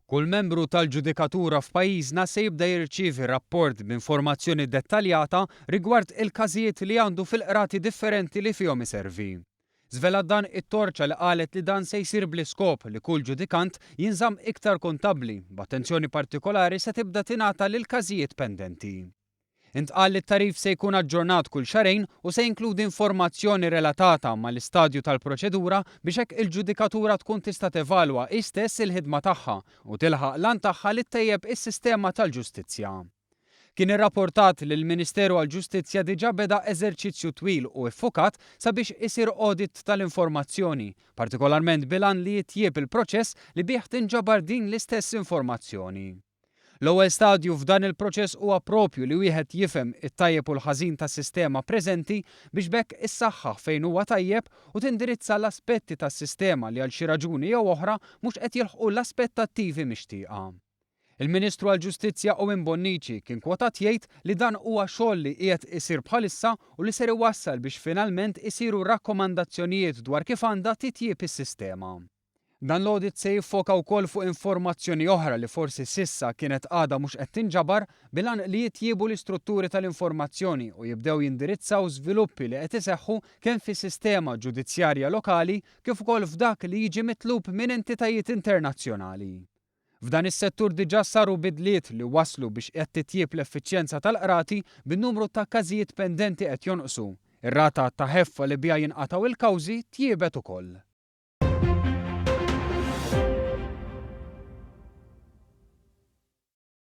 Kull membru tal-ġudikatura f'pajjiżna se jibda jirċievi rapport b'informazzjoni dettaljata rigward il-każijiet li għandu fil-qrati differenti li fihom iservi. Żvelat dan it-torċa li qalet li dan se jsir bl-iskop li kull ġudikant jinżamm iktar kontabbli b'attenzjoni partikolari se tibda tingħata lil każijiet pendenti. Intqal li t-tarif se jkun aġġornat kull xarejn u se jinkludi informazzjoni relatata mal-istadju tal-proċedura biex hekk il-ġudikatura tkun tista' tevalwa istess il-ħidma tagħha u tilħaq lan tagħha li ttejjeb is-sistema tal-ġustizzja. Kien irrapportat li l-Ministeru għall-Ġustizzja diġà beda eżerċizzju twil u iffukat sabiex isir audit tal-informazzjoni, partikolarment bilan li jitjieb il-proċess li bih tinġabar din l-istess informazzjoni. L-ewwel stadju f'dan il-proċess huwa proprju li wieħed jifhem it-tajjeb u l-ħażin tas-sistema preżenti biex bekk issaħħaħ fejn huwa tajjeb u tindirizza l-aspetti tas-sistema li għal xi raġuni jew oħra mhux qed jilħqu l-aspettattivi mixtieqa. Il-Ministru għall-Ġustizzja Owen Bonnici kien kwotat jgħid li dan huwa xogħol li qiegħed isir bħalissa u li ser iwassal biex finalment isiru rakkomandazzjonijiet dwar kif għandha titjieb is-sistema. Dan l-audit se jiffoka wkoll fuq informazzjoni oħra li forsi sissa kienet għadha mhux qed tinġabar bilan li jitjiebu l-istrutturi tal-informazzjoni u jibdew jindirizzaw żviluppi li qed iseħħu kemm fis-sistema ġudizzjarja lokali kif ukoll f'dak li jiġi mitlub minn entitajiet internazzjonali. F'dan is-settur diġà saru bidliet li waslu biex qed titjieb l-effiċjenza tal-qrati bin-numru ta' każijiet pendenti qed jonqsu. Ir-rata ta' ħeffa li biha jinqatgħu il-kawżi tjiebet ukoll.